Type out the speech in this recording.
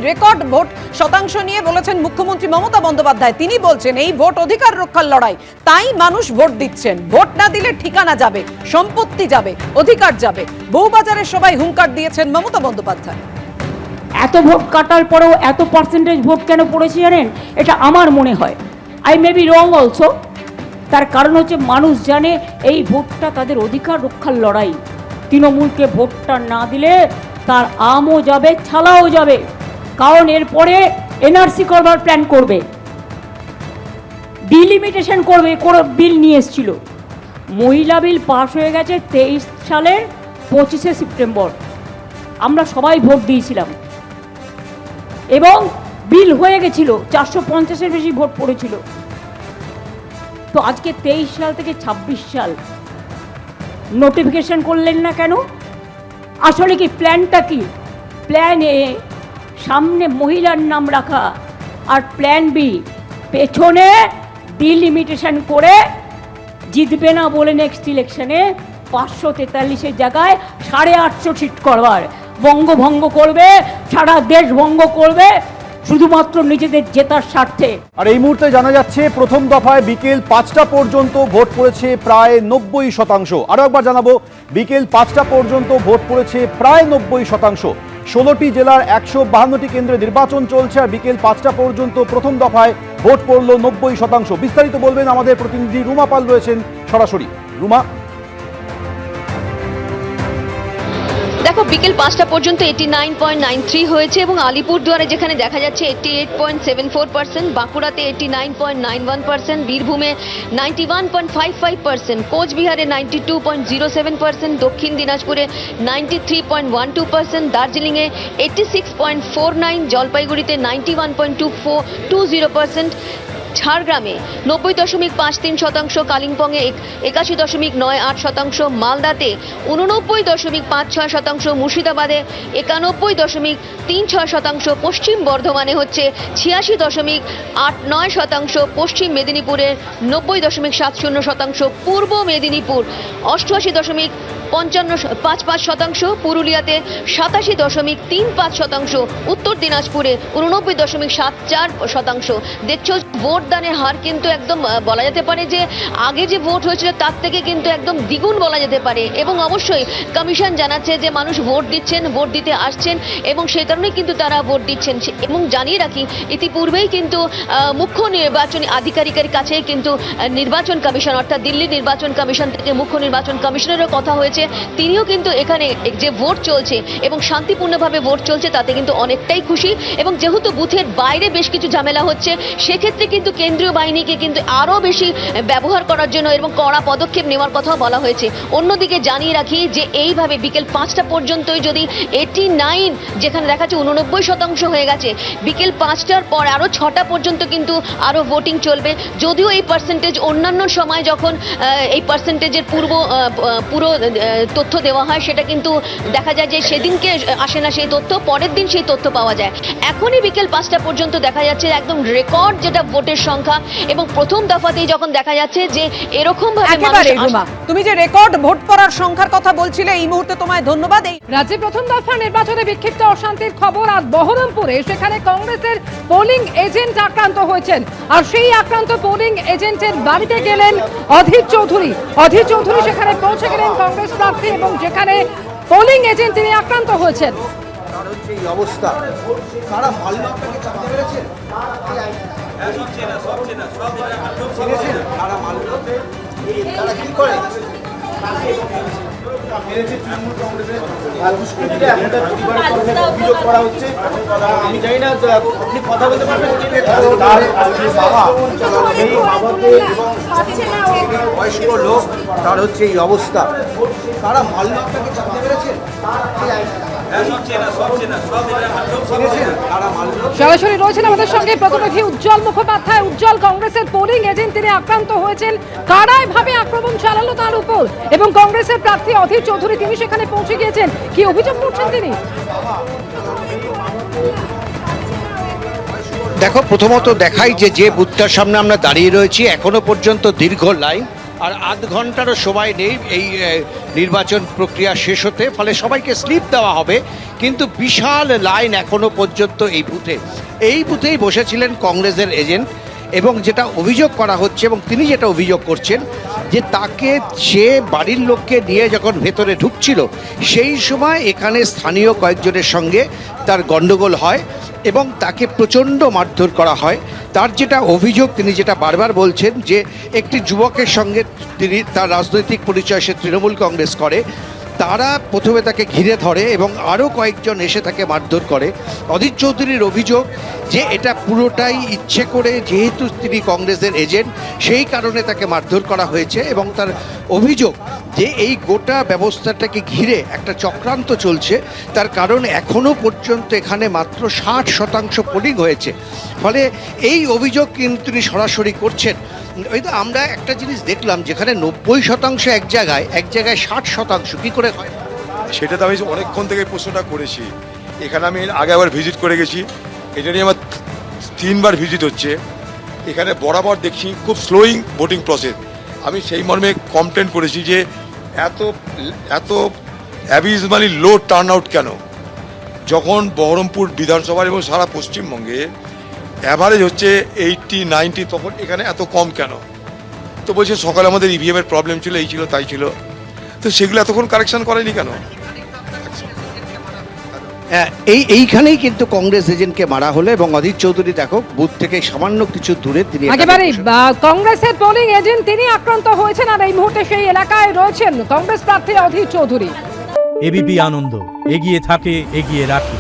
Record vote শতাংশ নিয়ে বলেছেন মুখ্যমন্ত্রী মমতা বন্দ্যোপাধ্যায়। তিনি বলছেন এই ভোট অধিকার রক্ষার লড়াই, তাই মানুষ ভোট দিচ্ছেন। ভোট না দিলে ঠিকানা যাবে, সম্পত্তি যাবে, অধিকার যাবে। বউবাজারের সবাই হুঙ্কার দিয়েছেন মমতা বন্দ্যোপাধ্যায়। এত ভোট কাটার পরেও এত পার্সেন্টেজ ভোট কেন পড়েছে জানেন? এটা আমার মনে হয়, I may be wrong also. তার কারণ হচ্ছে মানুষ জানে এই ভোটটা তাদের অধিকার রক্ষার লড়াই। তৃণমূলকে ভোটটা না দিলে তার আমও যাবে, ছালাও যাবে। কারণ এরপরে এনআরসি করবার প্ল্যান করবে, ডিলিমিটেশন করবে, বিল নিয়ে এসেছিল। মহিলা বিল পাস হয়ে গেছে 23 সালের 25শে সেপ্টেম্বর। আমরা সবাই ভোট দিয়েছিলাম এবং বিল হয়ে গেছিল, 450-এর বেশি ভোট পড়েছিল। তো আজকে 23 সাল থেকে 26 সাল নোটিফিকেশন করলেন না কেন? আসলে কি প্ল্যানটা কি? প্ল্যান এ সামনে মহিলার নাম রাখা, আর প্ল্যান বি পেছনে ডিলিমিটেশন করে জিতবে না বলে নেক্সট ইলেকশনে 543-এর জায়গায় 850 সিট করবার, বঙ্গভঙ্গ করবে, সারা দেশ ভঙ্গ করবে, শুধুমাত্র নিজেদের জেতার স্বার্থে। আর এই মুহূর্তে জানা যাচ্ছে প্রথম দফায় বিকেল 5টা পর্যন্ত ভোট পড়েছে প্রায় 90%। আরো একবার জানাবো, বিকেল 5টা পর্যন্ত ভোট পড়েছে প্রায় 90%। 16টি জেলার 152টি কেন্দ্রে নির্বাচন চলছে, আর বিকেল 5টা পর্যন্ত প্রথম দফায় ভোট পড়ল 90%। বিস্তারিত বলবেন আমাদের প্রতিনিধি রুমা পাল, রয়েছেন সরাসরি। রুমা, দেখো বিকেল 5টা পর্যন্ত 89.93 হয়েছে এবং আলিপুরদুয়ারে যেখানে দেখা যাচ্ছে 88.74%, বাঁকুড়াতে 89.91%, বীরভূমে 91.55%, কোচবিহারে 92.07%, দক্ষিণ দিনাজপুরে 93.12%, দার্জিলিংয়ে 86.49%, জলপাইগুড়িতে 91.20%, ঝাড়গ্রামে 90.53%, কালিম্পংয়ে 81.98%, মালদাতে 89.56%, মুর্শিদাবাদে 91.36%, পশ্চিম বর্ধমানে হচ্ছে 86.89%, পশ্চিম মেদিনীপুরে 90.70%, পূর্ব মেদিনীপুর 88.55%, পুরুলিয়াতে 87.35%, উত্তর দিনাজপুরে 89.74%। দেখছো ভোটদানের হার কিন্তু একদম বলা যেতে পারে যে আগে যে ভোট হয়েছিল তার থেকে কিন্তু একদম দ্বিগুণ বলা যেতে পারে। এবং অবশ্যই কমিশন জানাচ্ছে যে মানুষ ভোট দিচ্ছেন, ভোট দিতে আসছেন এবং সেই কারণেই কিন্তু তারা ভোট দিচ্ছেন। এবং জানিয়ে রাখি, ইতিপূর্বেই কিন্তু মুখ্য নির্বাচনী আধিকারিকের কাছে কিন্তু নির্বাচন কমিশন অর্থাৎ দিল্লি নির্বাচন কমিশন থেকে মুখ্য নির্বাচন কমিশনেরও কথা হয়েছে। তিনিও কিন্তু এখানে যে ভোট চলছে এবং শান্তিপূর্ণভাবে ভোট চলছে তাতে কিন্তু অনেকটাই খুশি। এবং যেহেতু বুথের বাইরে বেশ কিছু ঝামেলা হচ্ছে, সেক্ষেত্রে কিন্তু কেন্দ্রীয় বাহিনীকে কিন্তু আরও বেশি ব্যবহার করার জন্য এবং কড়া পদক্ষেপ নেওয়ার কথাও বলা হয়েছে। অন্যদিকে জানিয়ে রাখি যে এইভাবে বিকেল 5টা পর্যন্তই যদি 89, যেখানে দেখা যাচ্ছে 89% হয়ে গেছে, বিকেল 5টার পর আরও 6টা পর্যন্ত কিন্তু আরও ভোটিং চলবে। যদিও এই পার্সেন্টেজ অন্যান্য সময় যখন এই পার্সেন্টেজের পুরো তথ্য দেওয়া হয় সেটা কিন্তু দেখা যায় যে সেদিনকে আসে না সেই তথ্য, পরের দিন সেই তথ্য পাওয়া যায়। এখনই বিকেল 5টা পর্যন্ত দেখা যাচ্ছে একদম রেকর্ড যেটা ভোটের সংখ্যা, এবং প্রথম দফাতেই যখন দেখা যাচ্ছে যে এরকম ভাবে তুমি যে রেকর্ড ভোট পড়ার সংখ্যার কথা বলছিলে, এই মুহূর্তে তোমায় ধন্যবাদ। রাজ্যে প্রথম দফা নির্বাচনে বিক্ষিপ্ত অশান্তির খবর আজ বহরমপুরে, সেখানে কংগ্রেসের পোলিং এজেন্ট আক্রান্ত হয়েছেন, আর সেই আক্রান্ত পোলিং এজেন্টের বাড়িতে গেলেন অধীর চৌধুরী। অধীর চৌধুরী সেখানে পৌঁছে গেলেন কংগ্রেস প্রার্থী, এবং যেখানে পোলিং এজেন্ট তিনি আক্রান্ত হয়েছেন। এই অবস্থা তারা মালদা আপনাকে জানতে পেরেছেন? তারা মালদাতে তারা কি করে অভিযোগ করা হচ্ছে। আমি জানি না, আপনি কথা বলতে পারবেন? বয়স্ক লোক, তার হচ্ছে এই অবস্থা। তারা মালদা আপনাকে জানতে পেরেছেন? সরাসরি রয়েছেন আমাদের সঙ্গে প্রতিনিধি উজ্জ্বল মুখোপাধ্যায়। উজ্জ্বল, কংগ্রেসের পোলিং এজেন্ট তিনি আক্রান্ত হয়েছেন, কারায় ভাবে আক্রমণ চালালো তার উপর, এবং কংগ্রেসের প্রার্থী অধীর চৌধুরী তিনি সেখানে পৌঁছে গিয়েছেন। কি অভিযোগ করছেন তিনি? দেখো, প্রথমত দেখাই যে বুথটার সামনে আমরা দাঁড়িয়ে রয়েছি, এখনো পর্যন্ত দীর্ঘ লাইন, আর আধ ঘন্টারও সময় নেই এই নির্বাচন প্রক্রিয়া শেষ হতে, ফলে সবাইকে স্লিপ দেওয়া হবে। কিন্তু বিশাল লাইন এখনো পর্যন্ত এই বুথেই বসেছিলেন কংগ্রেসের এজেন্ট, এবং যেটা অভিযোগ করা হচ্ছে এবং তিনি যেটা অভিযোগ করছেন যে তাকে সে বাড়ির লোককে নিয়ে যখন ভেতরে ঢুকছিল সেই সময় এখানে স্থানীয় কয়েকজনের সঙ্গে তার গণ্ডগোল হয় এবং তাকে প্রচণ্ড মারধর করা হয়। তার যেটা অভিযোগ, তিনি যেটা বারবার বলছেন যে একটি যুবকের সঙ্গে তিনি তার রাজনৈতিক পরিচয়, সে তৃণমূল কংগ্রেস করে, তারা প্রথমে তাকে ঘিরে ধরে এবং আরও কয়েকজন এসে তাকে মারধর করে। অধীর চৌধুরীর অভিযোগ যে এটা পুরোটাই ইচ্ছে করে, যেহেতু তিনি কংগ্রেসের এজেন্ট সেই কারণে তাকে মারধর করা হয়েছে, এবং তার অভিযোগ যে এই গোটা ব্যবস্থাটাকে ঘিরে একটা চক্রান্ত চলছে। তার কারণ এখনও পর্যন্ত এখানে মাত্র 60% পোলিং হয়েছে, ফলে এই অভিযোগ কিন্তু তিনি সরাসরি করছেন। ওই তো আমরা একটা জিনিস দেখলাম, যেখানে 90% এক জায়গায় 60% কি করে হয়? সেটা তো আমি অনেকক্ষণ থেকে প্রশ্নটা করেছি। এখানে আমি আগে আবার ভিজিট করে গেছি, এটা নিয়ে আমার 3বার ভিজিট হচ্ছে। এখানে বরাবর দেখছি খুব স্লোয়িং ভোটিং প্রসেস। আমি সেই মর্মে কমপ্লেন করেছি যে এত অ্যাবিজমালি লো টার্ন আউট কেন, যখন বহরমপুর বিধানসভার এবং সারা পশ্চিমবঙ্গে অ্যাভারেজ হচ্ছে 80-90, তখন এখানে এত কম কেন? তো বলছে সকালে আমাদের ইভিএমের প্রবলেম ছিল, এই ছিল তাই ছিল, তো সেগুলো এতক্ষণ কারেকশন করেনি কেন? এইখানেই কিন্তু কংগ্রেস এজেন্টকে মারা হলো, এবং অধীর চৌধুরী দেখো বুথ থেকে সামান্য কিছু দূরে তিনি একেবারে কংগ্রেসের পোলিং এজেন্ট তিনি আক্রান্ত হয়েছেন, আর এই মুহূর্তে সেই এলাকায় রয়েছেন কংগ্রেস প্রার্থী অধীর চৌধুরী। এবিপি আনন্দ, এগিয়ে থাকে, এগিয়ে রাখে।